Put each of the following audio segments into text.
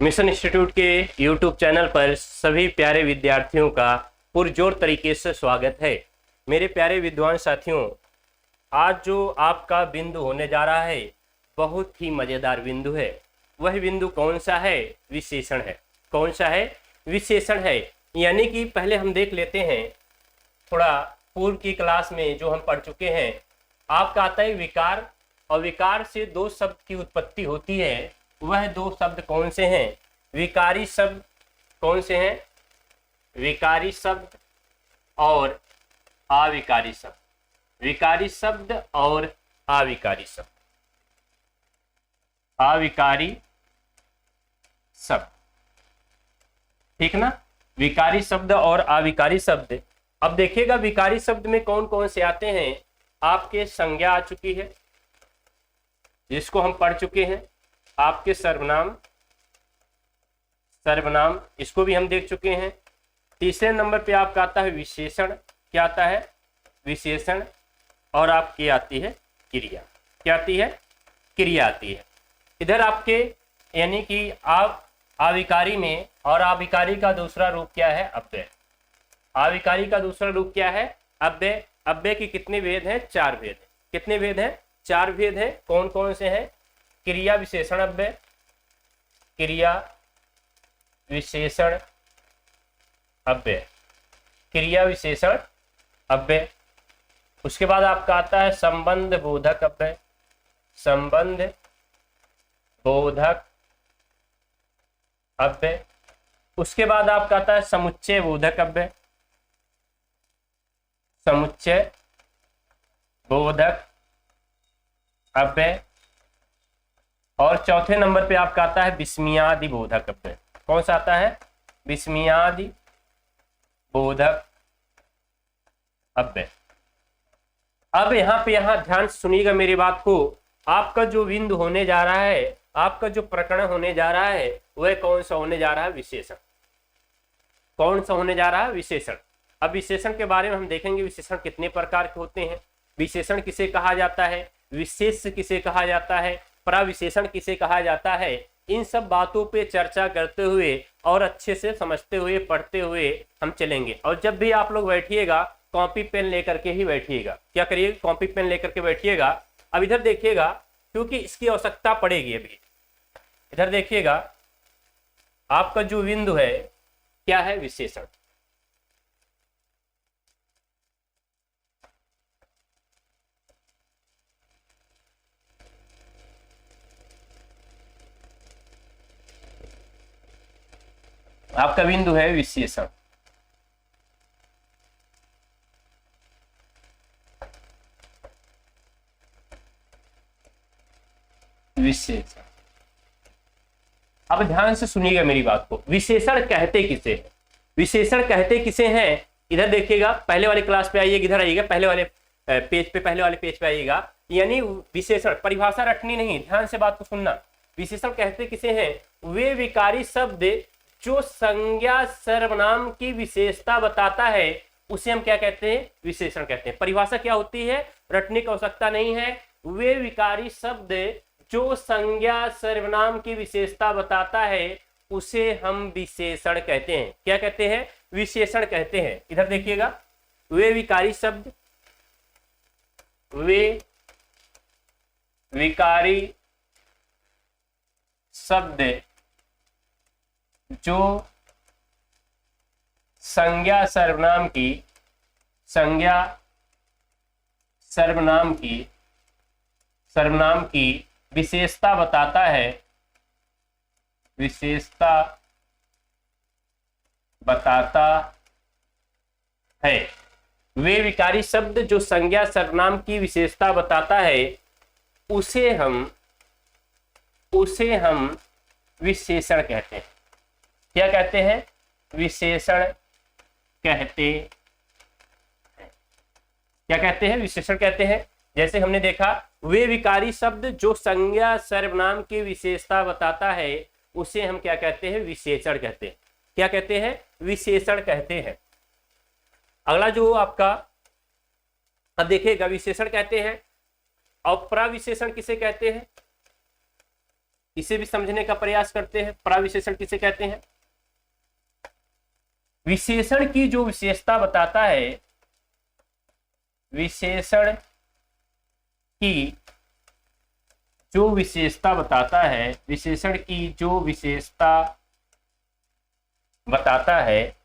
Mission institute के YouTube channel पर सभी प्यारे विद्यार्थियों का पुरजोर तरीके से स्वागत है। मेरे प्यारे विद्वान साथियों, आज जो आपका बिंदु होने जा रहा है बहुत ही मज़ेदार बिंदु है। वह बिंदु कौन सा है? विशेषण है। कौन सा है? विशेषण है। यानी कि पहले हम देख लेते हैं, थोड़ा पूर्व की क्लास में जो हम पढ़ चुके हैं, आपका आता है विकार, और विकार से दो शब्द की उत्पत्ति होती है। वह दो शब्द कौन से हैं? विकारी शब्द कौन से हैं? विकारी शब्द और अविकारी शब्द। विकारी शब्द और अविकारी शब्द। अविकारी शब्द, ठीक ना? विकारी शब्द और अविकारी शब्द। अब देखिएगा विकारी शब्द में कौन कौन से आते हैं। आपके संज्ञा आ चुकी है, जिसको हम पढ़ चुके हैं। आपके सर्वनाम, सर्वनाम इसको भी हम देख चुके हैं। तीसरे नंबर पे आपका आता है विशेषण। क्या आता है? विशेषण। और आपकी आती है क्रिया। क्या आती है? क्रिया आती है। इधर आपके यानी कि आप अविकारी में, और अविकारी का दूसरा रूप क्या है? अव्यय। अविकारी का दूसरा रूप क्या है? अव्यय। अव्यय के कितने भेद हैं? 4 भेद हैं। कितने भेद हैं? 4 भेद हैं। कौन कौन से हैं? क्रिया विशेषण अव्यय, क्रिया विशेषण अव्यय, क्रिया विशेषण अव्यय। उसके बाद आपका आता है संबंध बोधक अव्यय, संबंध बोधक अव्यय। उसके बाद आपका आता है समुच्चय बोधक अव्यय, समुच्चय बोधक अव्यय। और चौथे नंबर पे आपका आता है विस्मयादि बोधक अव्यय। कौन सा आता है? विस्मयादि बोधक अव्यय। अब यहाँ ध्यान से सुनिएगा मेरी बात को। आपका जो बिंदु होने जा रहा है, आपका जो प्रकरण होने जा रहा है, वह कौन सा होने जा रहा है? विशेषण। कौन सा होने जा रहा है? विशेषण। अब विशेषण के बारे में हम देखेंगे, विशेषण कितने प्रकार के होते हैं, विशेषण किसे कहा जाता है, विशेष किसे कहा जाता है, प्रविशेषण किसे कहा जाता है। इन सब बातों पे चर्चा करते हुए और अच्छे से समझते हुए, पढ़ते हुए हम चलेंगे। और जब भी आप लोग बैठिएगा, कॉपी पेन लेकर के ही बैठिएगा। क्या करिए? कॉपी पेन लेकर के बैठिएगा। अब इधर देखिएगा, क्योंकि इसकी आवश्यकता पड़ेगी। अभी इधर देखिएगा, आपका जो बिंदु है क्या है? विशेषण। आपका बिंदु है विशेषण। विशेषण। अब ध्यान से सुनिएगा मेरी बात को। विशेषण कहते किसे हैं? विशेषण कहते किसे हैं? इधर देखिएगा, पहले वाली क्लास पे आइएगा, इधर आइएगा, पहले वाले पेज पे, पहले वाले पेज पे आइएगा। यानी विशेषण, परिभाषा रटनी नहीं, ध्यान से बात को सुनना। विशेषण कहते किसे हैं? वे विकारी शब्द जो संज्ञा सर्वनाम की विशेषता बताता है, उसे हम क्या कहते हैं? विशेषण कहते हैं। परिभाषा क्या होती है? रटने की आवश्यकता नहीं है। वे विकारी शब्द जो संज्ञा सर्वनाम की विशेषता बताता है, उसे हम विशेषण कहते हैं। क्या कहते हैं? विशेषण कहते हैं। इधर देखिएगा, वे विकारी शब्द, वे विकारी शब्द जो संज्ञा सर्वनाम की, संज्ञा सर्वनाम की, सर्वनाम की विशेषता बताता है, विशेषता बताता है। वे विकारी शब्द जो संज्ञा सर्वनाम की विशेषता बताता है, उसे हम विशेषण कहते हैं। क्या कहते हैं? विशेषण कहते हैं। क्या कहते हैं? विशेषण कहते हैं। जैसे हमने देखा, वे विकारी शब्द जो संज्ञा सर्वनाम की विशेषता बताता है, उसे हम क्या कहते हैं? विशेषण कहते हैं। क्या कहते हैं? विशेषण कहते हैं। अगला जो आपका, अब देखिएगा, विशेषण कहते हैं। और प्रविशेषण किसे कहते हैं? इसे भी समझने का प्रयास करते हैं। प्राविशेषण किसे कहते हैं? विशेषण की जो विशेषता बताता है, विशेषण की जो विशेषता बताता है, विशेषण की जो विशेषता बताता है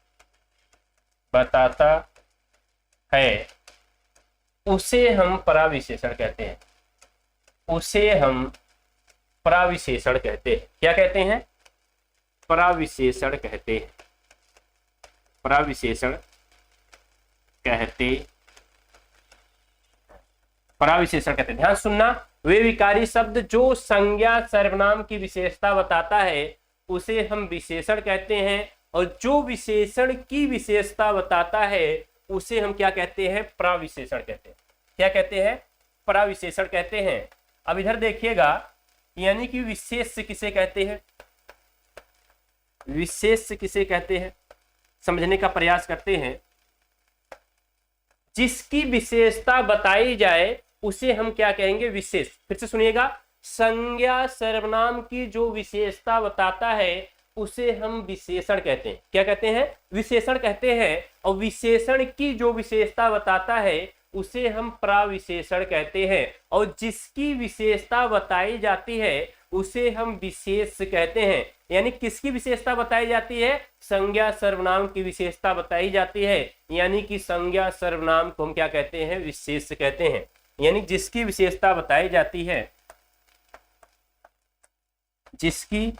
उसे हम पराविशेषण कहते हैं। उसे हम पराविशेषण कहते हैं। क्या कहते हैं? पराविशेषण कहते हैं। पराविशेषण कहते हैं। ध्यान सुनना, वे विकारी शब्द जो संज्ञा सर्वनाम की विशेषता बताता है उसे हम विशेषण कहते हैं, और जो विशेषण की विशेषता बताता है उसे हम क्या कहते हैं? प्राविशेषण कहते हैं। क्या कहते हैं? प्राविशेषण कहते हैं। अब इधर देखिएगा, यानी कि विशेष किसे कहते हैं? विशेष किसे कहते हैं समझने का प्रयास करते हैं। जिसकी विशेषता बताई जाए उसे हम क्या कहेंगे? विशेष। फिर से सुनिएगा, संज्ञा सर्वनाम की जो विशेषता बताता है उसे हम विशेषण कहते हैं। क्या कहते हैं? विशेषण कहते हैं। और विशेषण की जो विशेषता बताता है उसे हम प्राविशेषण कहते हैं, और जिसकी विशेषता बताई जाती है उसे हम विशेष कहते हैं। यानी किसकी विशेषता बताई जाती है? संज्ञा सर्वनाम की विशेषता बताई जाती है, यानी कि संज्ञा सर्वनाम को हम क्या कहते हैं? विशेष कहते हैं। यानी जिसकी विशेषता बताई जाती है, जिसकी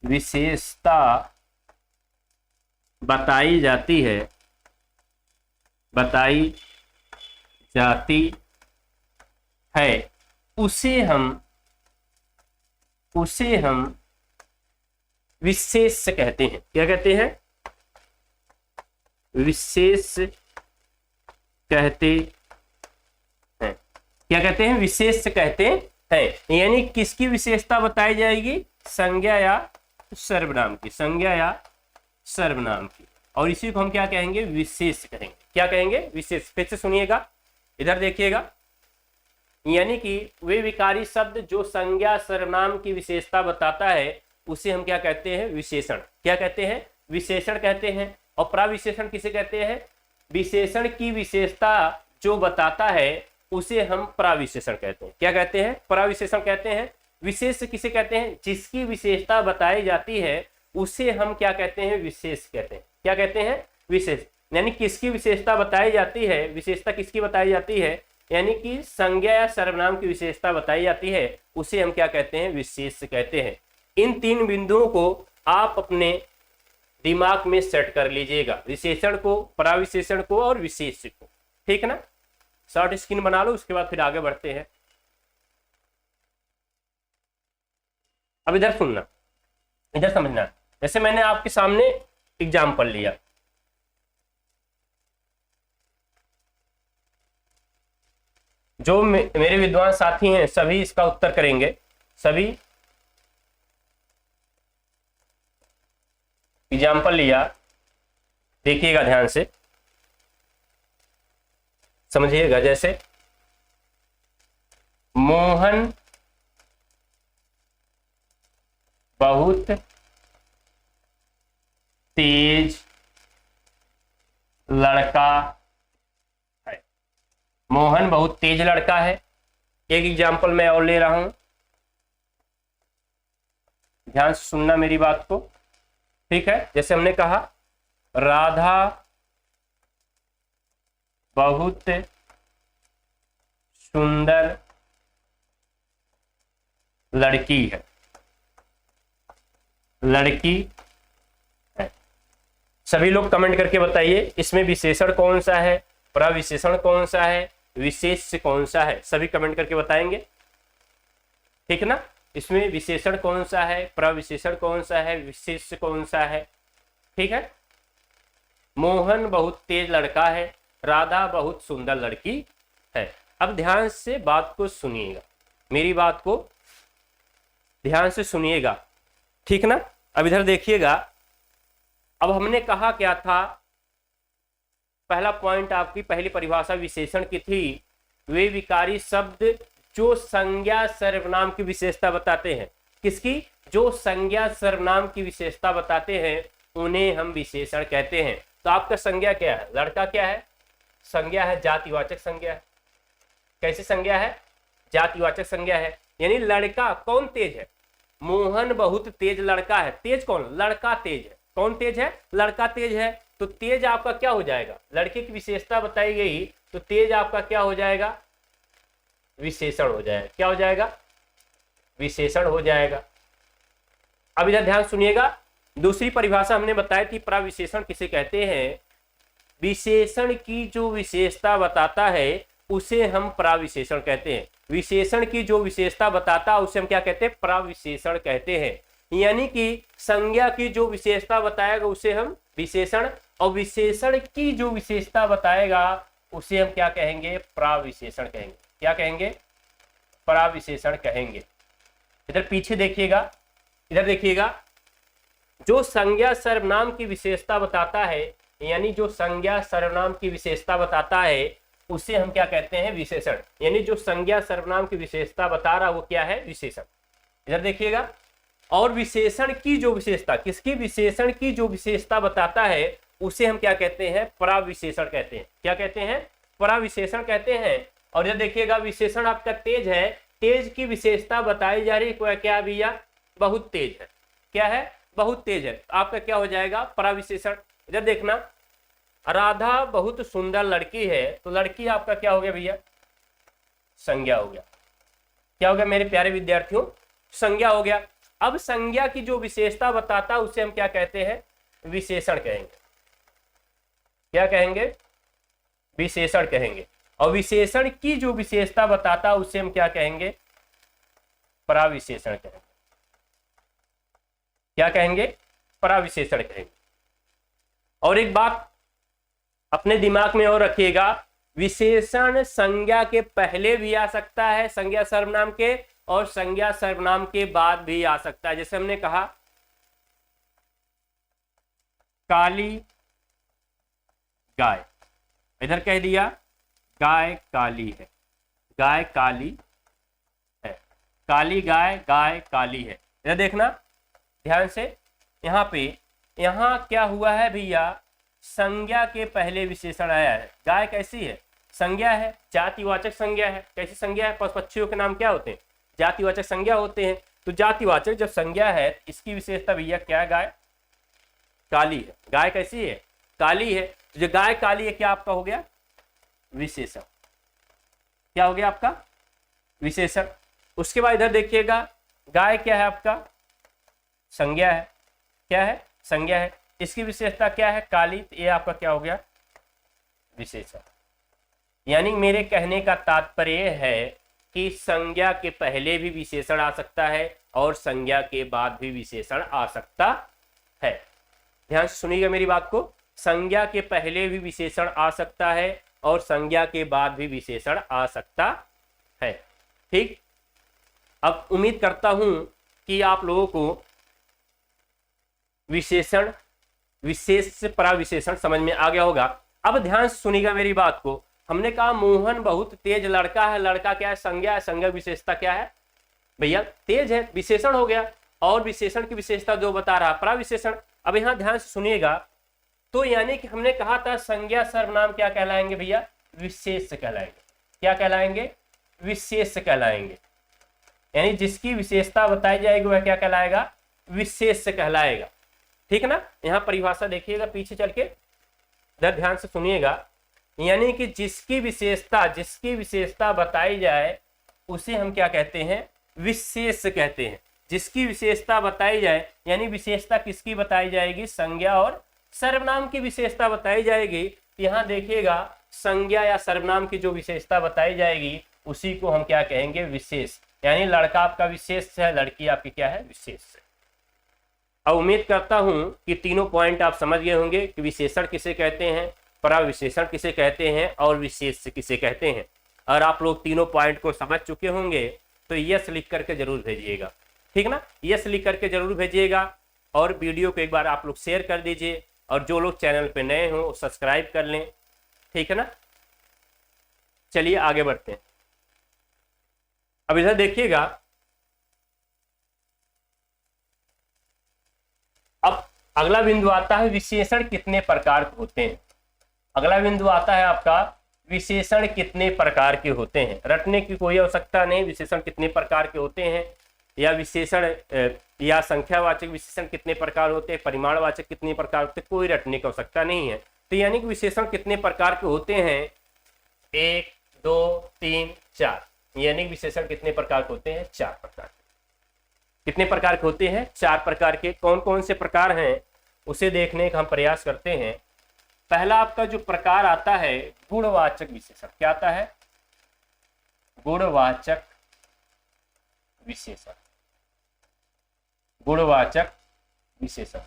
विशेषता बताई जाती है उसे हम विशेष कहते हैं। क्या कहते हैं? विशेष कहते हैं। क्या कहते हैं? विशेष कहते हैं। यानी किसकी विशेषता बताई जाएगी? संज्ञा या सर्वनाम की। संज्ञा या सर्वनाम की, और इसी को हम क्या कहेंगे? विशेष कहेंगे। क्या कहेंगे? विशेष। फिर से सुनिएगा, इधर देखिएगा, यानी कि वे विकारी शब्द जो संज्ञा सर्वनाम की विशेषता बताता है उसे हम क्या कहते हैं? विशेषण। क्या कहते हैं? विशेषण कहते हैं। और प्राविशेषण किसे कहते हैं? विशेषण की विशेषता जो बताता है उसे हम प्राविशेषण कहते हैं। क्या कहते हैं? प्राविशेषण कहते हैं। विशेष किसे कहते हैं? जिसकी विशेषता बताई जाती है उसे हम क्या कहते हैं? विशेष कहते हैं। क्या कहते हैं? विशेष। यानी किसकी विशेषता बताई जाती है? विशेषता किसकी बताई जाती है? यानी कि संज्ञा या सर्वनाम की विशेषता बताई जाती है उसे हम क्या कहते हैं? विशेष कहते हैं। इन तीन बिंदुओं को आप अपने दिमाग में सेट कर लीजिएगा, विशेषण को, पराविशेषण को और विशेष को। ठीक ना? शॉर्ट स्क्रीन बना लो, उसके बाद फिर आगे बढ़ते हैं। अब इधर सुनना, इधर समझना। जैसे मैंने आपके सामने एग्जाम्पल लिया, जो मेरे विद्वान साथी हैं सभी इसका उत्तर करेंगे। सभी एग्जाम्पल लिया, देखिएगा ध्यान से, समझिएगा। जैसे मोहन बहुत तेज लड़का है। मोहन बहुत तेज लड़का है। एक एग्जाम्पल मैं और ले रहा हूं, ध्यान से सुनना मेरी बात को। ठीक है? जैसे हमने कहा राधा बहुत सुंदर लड़की है। लड़की है। सभी लोग कमेंट करके बताइए इसमें विशेषण कौन सा है, प्रविशेषण कौन सा है, विशेष कौन सा है। सभी कमेंट करके बताएंगे। ठीक ना? इसमें विशेषण कौन सा है, प्रविशेषण कौन सा है, विशेष कौन सा है। ठीक है? मोहन बहुत तेज लड़का है, राधा बहुत सुंदर लड़की है। अब ध्यान से बात को सुनिएगा, मेरी बात को ध्यान से सुनिएगा। ठीक ना? अब इधर देखिएगा, अब हमने कहा क्या था? पहला पॉइंट, आपकी पहली परिभाषा विशेषण की थी, वे विकारी शब्द जो संज्ञा सर्वनाम की विशेषता बताते हैं। किसकी? जो संज्ञा सर्वनाम की विशेषता बताते हैं उन्हें हम विशेषण कहते हैं। तो आपका संज्ञा क्या है? लड़का क्या है? संज्ञा है, जातिवाचक संज्ञा है। कैसी संज्ञा है? जातिवाचक संज्ञा है। यानी लड़का कौन तेज है? मोहन बहुत तेज लड़का है। तेज कौन? लड़का तेज है। कौन तेज है? लड़का तेज है। तो तेज आपका क्या हो जाएगा? लड़के की विशेषता बताई गई तो तेज आपका क्या हो जाएगा? विशेषण हो जाएगा। क्या हो जाएगा? विशेषण हो जाएगा। अब इधर ध्यान सुनिएगा, दूसरी परिभाषा हमने बताई थी, प्रविशेषण किसे कहते हैं? विशेषण की जो विशेषता बताता है उसे हम प्रविशेषण कहते हैं। विशेषण की जो विशेषता बताता है उसे हम क्या कहते हैं? प्रविशेषण कहते हैं। यानी कि संज्ञा की जो विशेषता बताएगा उसे हम विशेषण, और विशेषण की जो विशेषता बताएगा उसे हम क्या कहेंगे? प्रविशेषण कहेंगे। क्या कहेंगे? प्रविशेषण कहेंगे। इधर पीछे देखिएगा, इधर देखिएगा, जो संज्ञा सर्वनाम की विशेषता बताता है, यानी जो संज्ञा सर्वनाम की विशेषता बताता है उसे हम क्या कहते हैं? विशेषण। यानी जो संज्ञा सर्वनाम की विशेषता बता रहा वो क्या है? विशेषण। इधर देखिएगा, और विशेषण की जो विशेषता, किसकी? विशेषण की जो विशेषता बताता है उसे हम क्या कहते हैं? प्रविशेषण कहते हैं। क्या कहते हैं? प्रविशेषण कहते हैं। और इधर देखिएगा, विशेषण आपका तेज है, तेज की विशेषता बताई जा रही है क्या भैया? बहुत तेज है। क्या है? बहुत तेज है। आपका क्या हो जाएगा? प्रविशेषण। इधर देखना, राधा बहुत सुंदर लड़की है, तो लड़की आपका क्या हो गया भैया? संज्ञा हो गया। क्या हो गया मेरे प्यारे विद्यार्थियों? संज्ञा हो गया। अब संज्ञा की जो विशेषता बताता है उसे हम क्या कहते हैं? विशेषण कहेंगे। क्या कहेंगे? विशेषण कहेंगे। और विशेषण की जो विशेषता बताता है उसे हम क्या कहेंगे? प्रविशेषण कहेंगे। क्या कहेंगे? प्रविशेषण कहेंगे। और एक बात अपने दिमाग में और रखिएगा, विशेषण संज्ञा के पहले भी आ सकता है संज्ञा सर्वनाम के, और संज्ञा सर्वनाम के बाद भी आ सकता है। जैसे हमने कहा काली गाय, इधर कह दिया गाय काली है, गाय काली है, काली गाय, गाय काली है। इधर देखना ध्यान से, यहाँ पे यहाँ क्या हुआ है भैया? संज्ञा के पहले विशेषण आया है। गाय कैसी है? संज्ञा है, जातिवाचक संज्ञा है। कैसी संज्ञा है? पशु पक्षियों के नाम क्या होते हैं? जातिवाचक संज्ञा होते हैं। तो जातिवाचक जब संज्ञा है, इसकी विशेषता भैया क्या है? गाय काली है। गाय कैसी है? काली है। जो गाय काली है क्या आपका हो गया? विशेषण। क्या हो गया आपका? विशेषण। उसके बाद इधर देखिएगा, गाय क्या है आपका? संज्ञा है। क्या है? संज्ञा है। इसकी विशेषता क्या है? काली। ये आपका क्या हो गया? विशेषण। यानी मेरे कहने का तात्पर्य है कि संज्ञा के पहले भी विशेषण आ सकता है और संज्ञा के बाद भी विशेषण आ सकता है। ध्यान से सुनिएगा मेरी बात को, संज्ञा के पहले भी विशेषण आ सकता है और संज्ञा के बाद भी विशेषण आ सकता है। ठीक, अब उम्मीद करता हूं कि आप लोगों को विशेषण, विशेष से प्रविशेषण समझ में आ गया होगा। अब ध्यान से सुनिएगा मेरी बात को। हमने कहा मोहन बहुत तेज लड़का है। लड़का क्या है? संज्ञा है। संज्ञा विशेषता क्या है भैया? तेज है। विशेषण हो गया, और विशेषण की विशेषता जो बता रहा प्रविशेषण। अब यहाँ ध्यान से सुनिएगा, तो यानी कि हमने कहा था संज्ञा सर्वनाम क्या कहलाएंगे भैया? विशेष कहलाएंगे। क्या कहलाएंगे? विशेष कहलाएंगे। यानी जिसकी विशेषता बताई जाएगी वह क्या कहलाएगा? विशेष कहलाएगा। ठीक है ना? यहाँ परिभाषा देखिएगा पीछे चल के, इधर ध्यान से सुनिएगा। यानी कि जिसकी विशेषता बताई जाए उसे हम क्या कहते हैं? विशेष कहते हैं। जिसकी विशेषता बताई जाए, यानी विशेषता किसकी बताई जाएगी? संज्ञा और सर्वनाम की विशेषता बताई जाएगी। यहाँ देखिएगा, संज्ञा या सर्वनाम की जो विशेषता बताई जाएगी उसी को हम क्या कहेंगे? विशेष। यानी लड़का आपका विशेष है, लड़की आपकी क्या है? विशेष है। अब उम्मीद करता हूं कि तीनों पॉइंट आप समझ गए होंगे कि विशेषण किसे कहते हैं, प्रविशेषण किसे कहते हैं और विशेष किसे कहते हैं। और आप लोग तीनों पॉइंट को समझ चुके होंगे तो यस लिख करके जरूर भेजिएगा। ठीक ना? यस लिख करके जरूर भेजिएगा, और वीडियो को एक बार आप लोग शेयर कर दीजिए, और जो लोग चैनल पे नए हों सब्सक्राइब कर लें। ठीक है ना? चलिए आगे बढ़ते हैं। अब इधर देखिएगा, अब अगला बिंदु आता है विशेषण कितने प्रकार के होते हैं। अगला बिंदु आता है आपका विशेषण कितने प्रकार के होते हैं। रटने की कोई आवश्यकता नहीं, विशेषण कितने प्रकार के होते हैं या विशेषण या संख्यावाचक विशेषण कितने प्रकार होते हैं, परिमाणवाचक कितने प्रकार होते हैं, कोई रटने की आवश्यकता नहीं है। तो यानी कि विशेषण कितने प्रकार के होते हैं, 1 2 3 4, यानी विशेषण कितने प्रकार के होते हैं, 4 प्रकार के। कितने प्रकार के होते हैं, 4 प्रकार के। कौन कौन से प्रकार हैं उसे देखने का हम प्रयास करते हैं। पहला आपका जो प्रकार आता है गुणवाचक विशेषण। क्या आता है, गुणवाचक विशेषण, गुणवाचक विशेषण।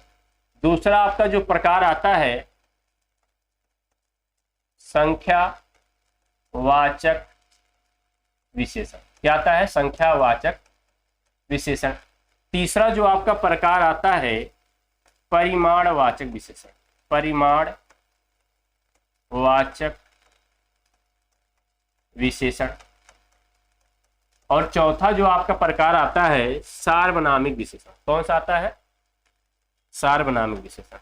दूसरा आपका जो प्रकार आता है संख्यावाचक विशेषण। क्या आता है, संख्यावाचक विशेषण। तीसरा जो आपका प्रकार आता है परिमाणवाचक विशेषण, परिमाणवाचक विशेषण। और चौथा जो आपका प्रकार आता है सार्वनामिक विशेषण। कौन सा आता है, सार्वनामिक विशेषण,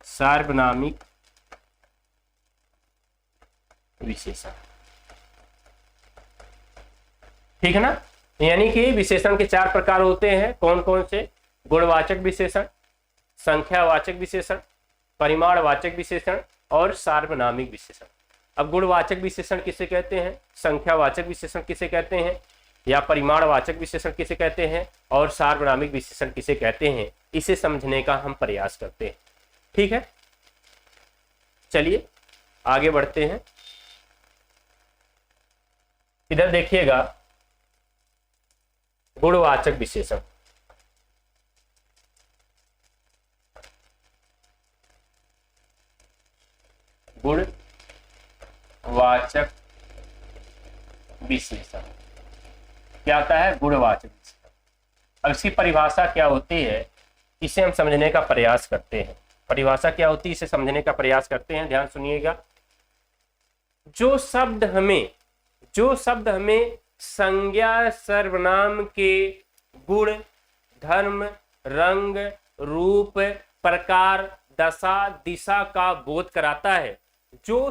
सार्वनामिक विशेषण। ठीक है ना। यानी कि विशेषण के 4 प्रकार होते हैं। कौन कौन से, गुणवाचक विशेषण, संख्यावाचक विशेषण, परिमाणवाचक विशेषण और सार्वनामिक विशेषण। अब गुणवाचक विशेषण किसे कहते हैं, संख्यावाचक विशेषण किसे कहते हैं, या परिमाणवाचक विशेषण किसे कहते हैं, और सार्वनामिक विशेषण किसे कहते हैं, इसे समझने का हम प्रयास करते हैं। ठीक है, चलिए आगे बढ़ते हैं। इधर देखिएगा गुणवाचक विशेषण। गुणवाचक विशेषण क्या आता है, गुणवाचक विशेषण। अब इसकी परिभाषा क्या होती है इसे हम समझने का प्रयास करते हैं। परिभाषा क्या होती है इसे समझने का प्रयास करते हैं। ध्यान सुनिएगा, जो शब्द हमें संज्ञा सर्वनाम के गुण, धर्म, रंग, रूप, प्रकार, दशा, दिशा का बोध कराता है, जो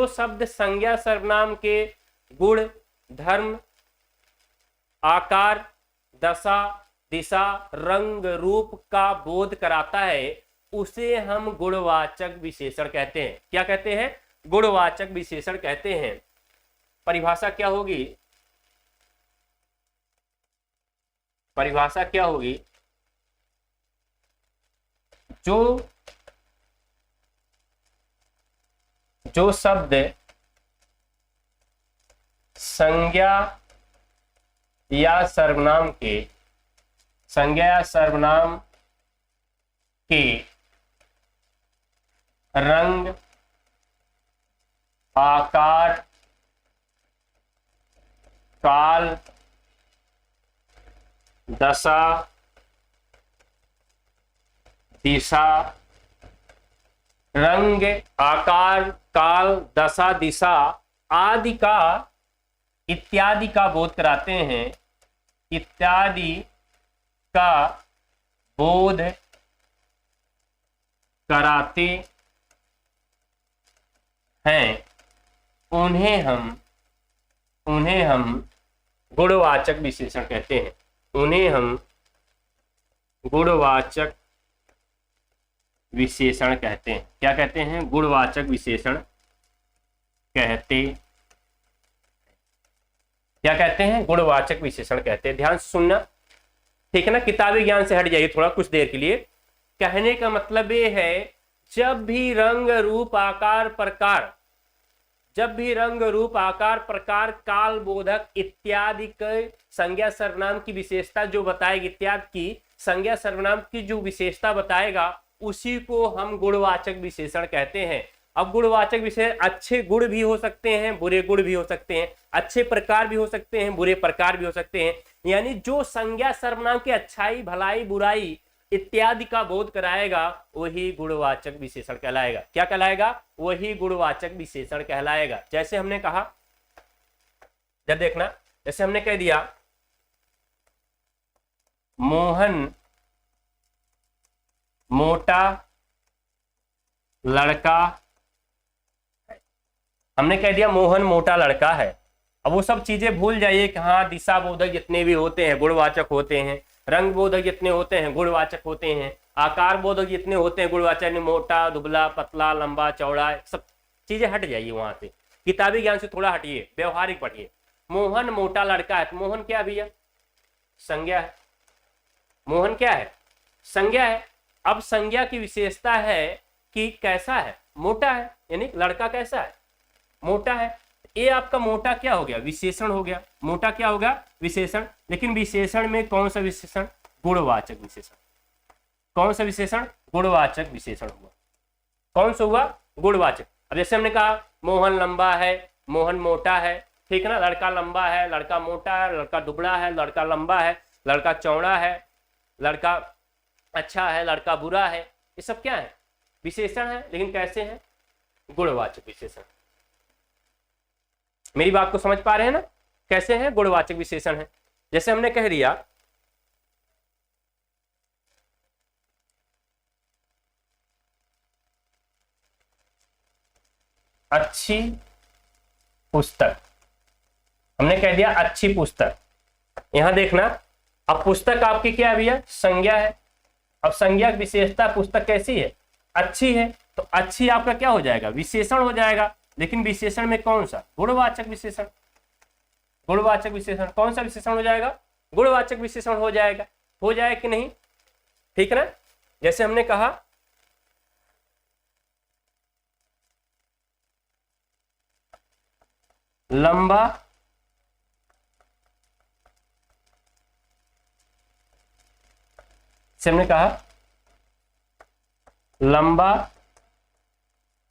शब्द संज्ञा सर्वनाम के गुण, धर्म, आकार, दशा, दिशा, रंग, रूप का बोध कराता है, उसे हम गुणवाचक विशेषण कहते हैं। क्या कहते हैं, गुणवाचक विशेषण कहते हैं। परिभाषा क्या होगी, परिभाषा क्या होगी, जो शब्द संज्ञा या सर्वनाम के रंग, आकार, काल, दशा, दिशा, रंग, आकार, काल, दशा, दिशा आदि का, इत्यादि का बोध कराते हैं, इत्यादि का बोध कराते हैं, उन्हें हम गुणवाचक विशेषण कहते हैं। उन्हें हम गुणवाचक विशेषण कहते हैं। क्या कहते हैं, गुणवाचक विशेषण कहते, क्या कहते हैं, गुणवाचक विशेषण कहते हैं। ध्यान से सुनना, ठीक है ना। किताबी ज्ञान से हट जाइए थोड़ा कुछ देर के लिए। कहने का मतलब ये है, जब भी रंग, रूप, आकार, प्रकार, जब भी रंग, रूप, आकार, प्रकार, काल, बोधक इत्यादि के संज्ञा सर्वनाम की विशेषता जो बताएगी, इत्यादि की संज्ञा सर्वनाम की जो विशेषता बताएगा, उसी को हम गुणवाचक विशेषण कहते हैं। अब गुणवाचक विशेषण अच्छे गुण भी हो सकते हैं, बुरे गुण भी हो सकते हैं, अच्छे प्रकार भी हो सकते हैं, बुरे प्रकार भी हो सकते हैं। यानी जो संज्ञा सर्वनाम की अच्छाई, भलाई, बुराई इत्यादि का बोध कराएगा वही गुणवाचक विशेषण कहलाएगा। क्या कहलाएगा, वही गुणवाचक विशेषण कहलाएगा। जैसे हमने कहा जब देखना, जैसे हमने कह दिया मोहन मोटा लड़का, हमने कह दिया मोहन मोटा लड़का है। अब वो सब चीजें भूल जाइए कि हाँ दिशा बोधक जितने भी होते हैं गुणवाचक होते हैं, रंग बोधक जितने होते हैं गुणवाचक होते हैं, आकार बोधक जितने होते हैं गुणवाचक, मोटा दुबला पतला लंबा चौड़ा, सब चीजें हट जाइए वहां से, किताबी ज्ञान से थोड़ा हटिए, व्यवहारिक पढ़िए। मोहन मोटा लड़का है, तो मोहन क्या भैया? संज्ञा है। मोहन क्या है? संज्ञा है। अब संज्ञा की विशेषता है कि कैसा है? मोटा है, यानी लड़का कैसा है? मोटा है। ये आपका मोटा क्या हो गया? विशेषण हो गया। मोटा क्या होगा? विशेषण। लेकिन विशेषण में कौन सा विशेषण? गुणवाचक विशेषण। कौन सा विशेषण? गुणवाचक विशेषण हुआ। कौन सा हुआ? गुणवाचक। अब जैसे हमने कहा मोहन लंबा है, मोहन मोटा है, ठीक है ना, लड़का लंबा है, लड़का मोटा है, लड़का दुबला है, लड़का लंबा है, लड़का चौड़ा है, लड़का अच्छा है, लड़का बुरा है, ये सब क्या है? विशेषण है। लेकिन कैसे हैं? गुणवाचक विशेषण। मेरी बात को समझ पा रहे हैं ना? कैसे हैं? गुणवाचक विशेषण है। जैसे हमने कह दिया अच्छी पुस्तक, हमने कह दिया अच्छी पुस्तक। यहां देखना, अब पुस्तक आपकी क्या है भैया? संज्ञा है। अब संज्ञा की विशेषता पुस्तक कैसी है? अच्छी है। तो अच्छी आपका क्या हो जाएगा? विशेषण हो जाएगा। लेकिन विशेषण में कौन सा? गुणवाचक विशेषण। गुणवाचक विशेषण कौन सा विशेषण हो जाएगा? गुणवाचक विशेषण हो जाएगा। हो जाएगा कि नहीं? ठीक है ना? जैसे हमने कहा लंबा से हमने कहा लंबा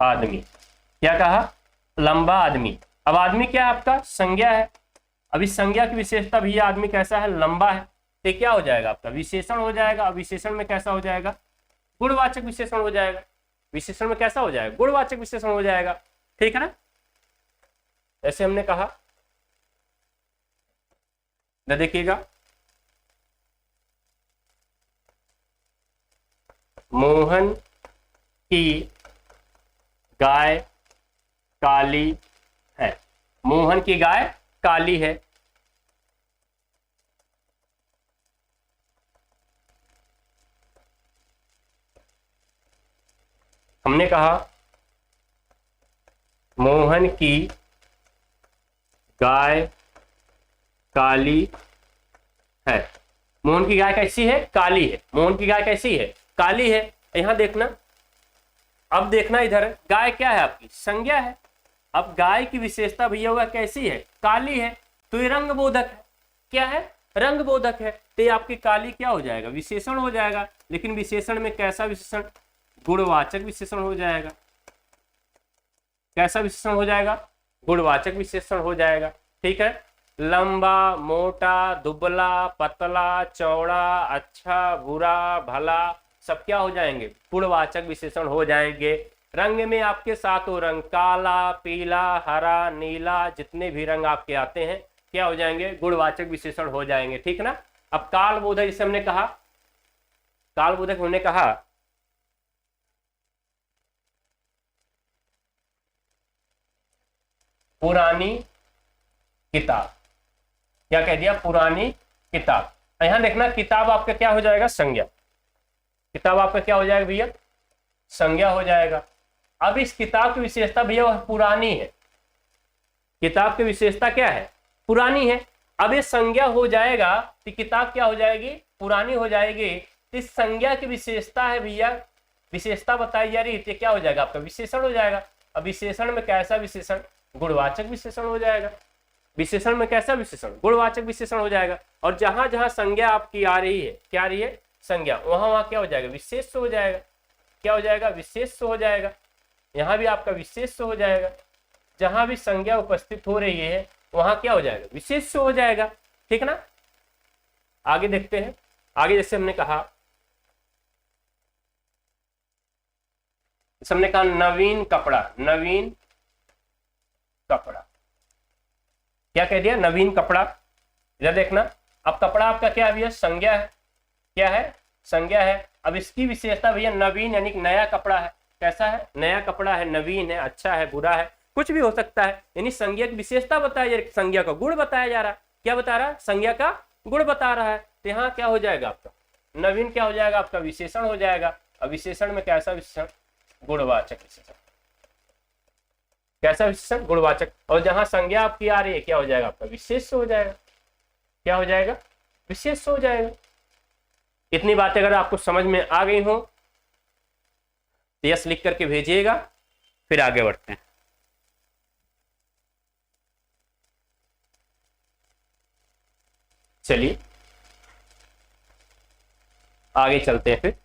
आदमी। क्या कहा? लंबा आदमी। अब आदमी क्या है आपका? संज्ञा है। अब इस संज्ञा की विशेषता भैया आदमी कैसा है? लंबा है। तो क्या हो जाएगा आपका? विशेषण हो जाएगा। अब विशेषण में कैसा हो जाएगा? गुणवाचक विशेषण हो जाएगा। विशेषण में कैसा हो जाएगा? गुणवाचक विशेषण हो जाएगा। ठीक है ना? ऐसे हमने कहा, देखिएगा मोहन की गाय काली है। मोहन की गाय काली है। हमने कहा मोहन की गाय काली है। मोहन की गाय कैसी है? काली है। मोहन की गाय कैसी है? काली है। यहां देखना, अब देखना इधर, गाय क्या है आपकी? संज्ञा है। अब गाय की विशेषता भैया होगा कैसी है? काली है। तो ये रंग बोधक है। क्या है? रंग बोधक है। तो ये आपकी काली क्या हो जाएगा? विशेषण हो जाएगा। लेकिन विशेषण में कैसा विशेषण? गुणवाचक विशेषण हो जाएगा। कैसा विशेषण हो जाएगा? गुणवाचक विशेषण हो जाएगा। ठीक है? लंबा मोटा दुबला पतला चौड़ा अच्छा बुरा भला सब क्या हो जाएंगे? गुणवाचक विशेषण हो जाएंगे। रंग में आपके सातों रंग, काला पीला हरा नीला, जितने भी रंग आपके आते हैं क्या हो जाएंगे? गुणवाचक विशेषण हो जाएंगे। ठीक ना? अब काल बोधक, जिसे हमने कहा काल बोधक, हमने कहा पुरानी किताब। क्या कह दिया? पुरानी किताब। यहां देखना, किताब आपका क्या हो जाएगा? संज्ञा। किताब आपका क्या हो जाएगा भैया? संज्ञा हो जाएगा। अब इस किताब की विशेषता भैया वह पुरानी है। किताब की विशेषता क्या है? पुरानी है। अब ये संज्ञा हो जाएगा तो किताब क्या हो जाएगी? पुरानी हो जाएगी। इस संज्ञा की विशेषता है भैया, विशेषता बताई जा रही है, क्या हो जाएगा आपका? विशेषण हो जाएगा। अब विशेषण में कैसा विशेषण? गुणवाचक विशेषण हो जाएगा। विशेषण में कैसा विशेषण? गुणवाचक विशेषण हो जाएगा। और जहां जहां संज्ञा आपकी आ रही है, क्या आ रही है? संज्ञा, वहां वहां क्या हो जाएगा? विशेष हो जाएगा। क्या हो जाएगा? विशेष हो जाएगा। यहां भी आपका विशेष हो जाएगा। जहां भी संज्ञा उपस्थित हो रही है वहां क्या हो जाएगा? विशेष हो जाएगा। ठीक ना? आगे देखते हैं। आगे जैसे हमने कहा कहा नवीन कपड़ा। नवीन कपड़ा क्या कह दिया, नवीन कपड़ा। इधर देखना, अब कपड़ा आपका क्या है भैया, संज्ञा है, क्या है, संज्ञा है। अब इसकी विशेषता भैया नवीन यानी कि नया कपड़ा है। कैसा है, नया कपड़ा है, नवीन है, अच्छा है, बुरा है, कुछ भी हो सकता है। यानी संज्ञा की विशेषता बताया जा रही है, संज्ञा का गुण बताया जा रहा है। क्या बता रहा है, संज्ञा का गुण बता रहा है। तो यहाँ क्या हो जाएगा आपका, नवीन क्या हो जाएगा आपका, विशेषण हो जाएगा। अब विशेषण में कैसा विशेषण, गुणवाचक विशेषण। कैसा विशेषण, गुणवाचक। और जहां संज्ञा आपकी आ रही है क्या हो जाएगा आपका, विशेष हो जाएगा। क्या हो जाएगा, विशेष हो जाएगा। इतनी बातें अगर आपको समझ में आ गई हो तो यस लिख करके भेजिएगा, फिर आगे बढ़ते हैं। चलिए आगे चलते हैं फिर।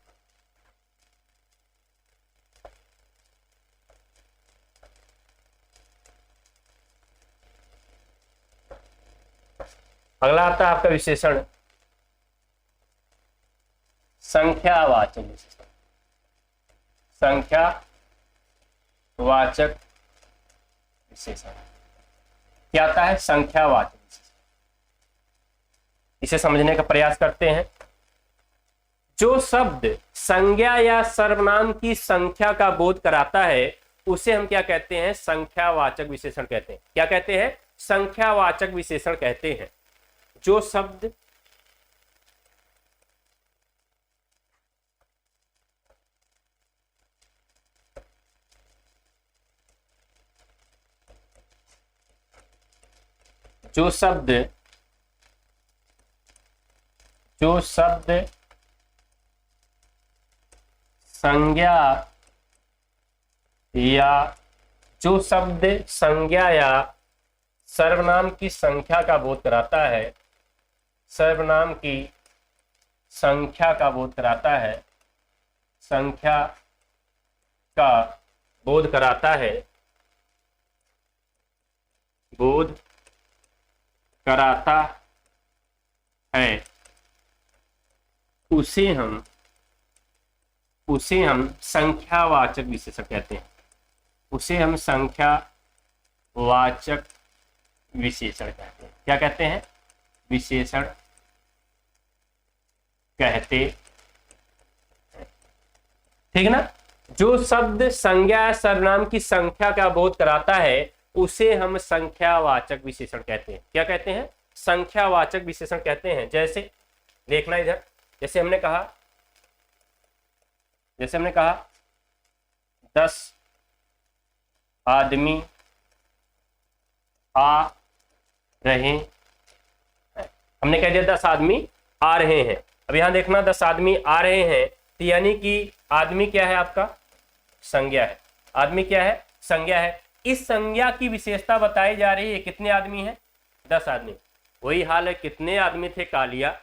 अगला आता है आपका विशेषण संख्यावाचक विशेषण। संख्यावाचक विशेषण क्या आता है, संख्यावाचक विशेषण। इसे समझने का प्रयास करते हैं। जो शब्द संज्ञा या सर्वनाम की संख्या का बोध कराता है उसे हम क्या कहते हैं, संख्यावाचक विशेषण कहते हैं। क्या कहते हैं, संख्यावाचक विशेषण कहते हैं। जो शब्द संज्ञा या सर्वनाम की संख्या का बोध कराता है, सर्वनाम की संख्या का बोध कराता है, संख्या का बोध कराता है, बोध कराता है, उसे हम संख्यावाचक विशेषण कहते हैं। उसे हम संख्यावाचक विशेषण कहते हैं। क्या कहते हैं, विशेषण कहते हैं। ठीक है ना। जो शब्द संज्ञा सर्वनाम की संख्या का बोध कराता है उसे हम संख्यावाचक विशेषण कहते हैं। क्या कहते हैं, संख्यावाचक विशेषण कहते हैं। जैसे देखना इधर, जैसे हमने कहा 10 आदमी आ रहे हैं। हमने कह दिया 10 आदमी आ रहे हैं। अब यहां देखना 10 आदमी आ रहे हैं, तो यानी कि आदमी क्या है आपका, संज्ञा है। आदमी क्या है, संज्ञा है। इस संज्ञा की विशेषता बताई जा रही है, कितने आदमी हैं, 10 आदमी। वही हाल है, कितने आदमी थे कालिया,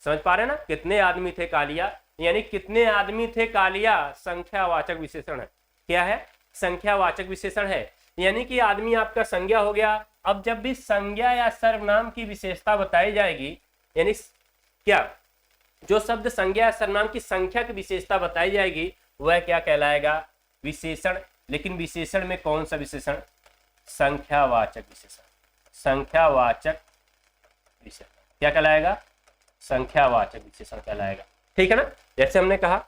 समझ पा रहे ना, कितने आदमी थे कालिया, यानी कितने आदमी थे कालिया संख्यावाचक विशेषण है। क्या है, संख्यावाचक विशेषण है। यानी कि आदमी आपका संज्ञा हो गया। अब जब भी संज्ञा या सर्वनाम की विशेषता बताई जाएगी, यानी क्या, जो शब्द संज्ञा या सर्वनाम की संख्या की विशेषता बताई जाएगी वह क्या कहलाएगा, विशेषण। लेकिन विशेषण में कौन सा विशेषण, संख्यावाचक विशेषण। संख्यावाचक विशेषण क्या कहलाएगा, संख्यावाचक विशेषण कहलाएगा। ठीक है ना। जैसे हमने कहा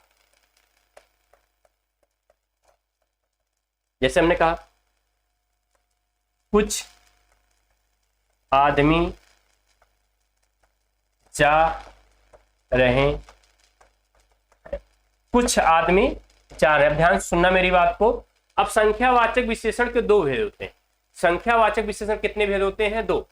कुछ आदमी जा रहे हैं, कुछ आदमी जा रहे हैं। ध्यान सुनना मेरी बात को। अब संख्यावाचक विशेषण के दो भेद होते हैं। संख्यावाचक विशेषण कितने भेद होते हैं, दो।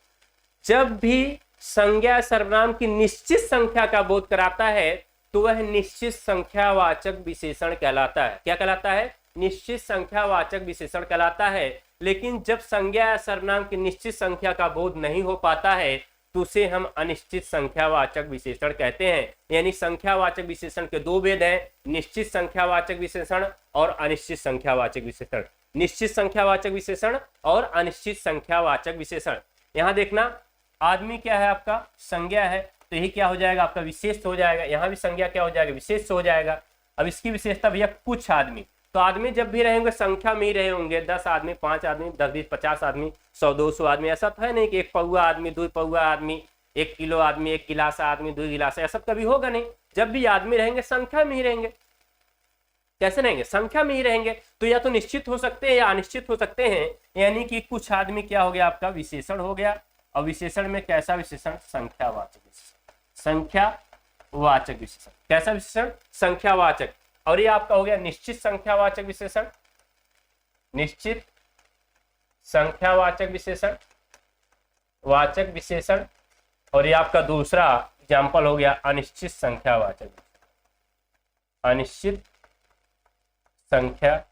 जब भी संज्ञा सर्वनाम की निश्चित संख्या का बोध कराता है तो वह निश्चित संख्यावाचक विशेषण कहलाता है। क्या कहलाता है, निश्चित संख्यावाचक विशेषण कहलाता है। लेकिन जब संज्ञा या सर्वनाम की निश्चित संख्या का बोध नहीं हो पाता है तो उसे हम अनिश्चित संख्यावाचक विशेषण कहते हैं। यानी संख्यावाचक विशेषण के दो भेद हैं, निश्चित संख्यावाचक विशेषण और अनिश्चित संख्यावाचक विशेषण। निश्चित संख्यावाचक विशेषण और अनिश्चित संख्यावाचक विशेषण। यहां देखना, आदमी क्या है आपका, संज्ञा है, तो यही क्या हो जाएगा आपका, विशेष हो जाएगा। यहां भी संज्ञा क्या हो जाएगा, विशेष हो जाएगा। अब इसकी विशेषता भैया कुछ आदमी, तो आदमी जब भी रहेंगे संख्या में ही रहे होंगे, 10 आदमी, 5 आदमी, 10, 20, 50 आदमी, 100, 200 आदमी, ऐसा तो है नहीं कि 1 पौआ आदमी, 2 पौआ आदमी, 1 किलो आदमी, 1 गिलास आदमी, 2 गिलास, ऐसा कभी होगा नहीं। जब भी आदमी रहेंगे संख्या में ही रहेंगे। कैसे रहेंगे? संख्या में ही रहेंगे। तो या तो निश्चित हो सकते हैं या अनिश्चित हो सकते हैं, यानी कि कुछ आदमी क्या हो गया आपका विशेषण हो गया। और विशेषण में कैसा विशेषण? संख्यावाचक विशेषण। संख्यावाचक विशेषण। कैसा विशेषण? संख्यावाचक। और ये आपका हो गया निश्चित संख्यावाचक विशेषण, निश्चित संख्यावाचक विशेषण, वाचक विशेषण। और ये आपका दूसरा एग्जाम्पल हो गया अनिश्चित संख्यावाचक, अनिश्चित संख्यावाचक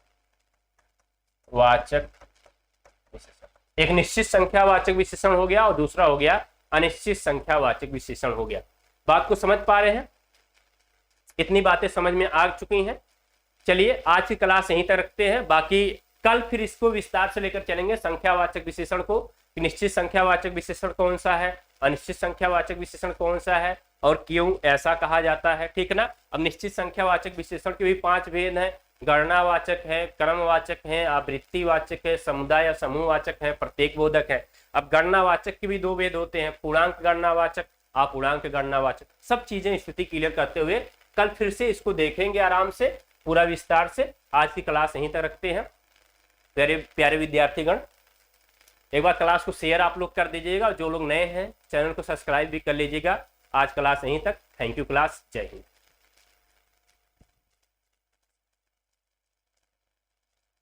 विशेषण। एक निश्चित संख्यावाचक विशेषण हो गया और दूसरा हो गया अनिश्चित संख्यावाचक विशेषण हो गया। बात को समझ पा रहे हैं? इतनी बातें समझ में आ चुकी हैं। चलिए आज की क्लास यहीं तक रखते हैं, बाकी कल फिर इसको विस्तार से लेकर चलेंगे संख्यावाचक विशेषण को, कि निश्चित संख्यावाचक विशेषण कौन सा है, अनिश्चित संख्यावाचक विशेषण कौन सा है और क्यों ऐसा कहा जाता है। ठीक ना? अब निश्चित संख्यावाचक विशेषण के भी 5 भेद हैं। गणनावाचक है, क्रमवाचक है, आवृत्तिवाचक है, समुदाय या समूहवाचक है, प्रत्येक बोधक है। अब गणनावाचक के भी 2 भेद होते हैं, पूर्णांक गणनावाचक, अपूर्णांक गणनावाचक। सब चीजें स्थिति क्लियर करते हुए कल फिर से इसको देखेंगे आराम से, पूरा विस्तार से। आज की क्लास यहीं तक रखते हैं। प्यारे प्यारे विद्यार्थीगण, एक बार क्लास को शेयर आप लोग कर दीजिएगा, जो लोग नए हैं चैनल को सब्सक्राइब भी कर लीजिएगा। आज क्लास यहीं तक। थैंक यू क्लास, जय हिंद।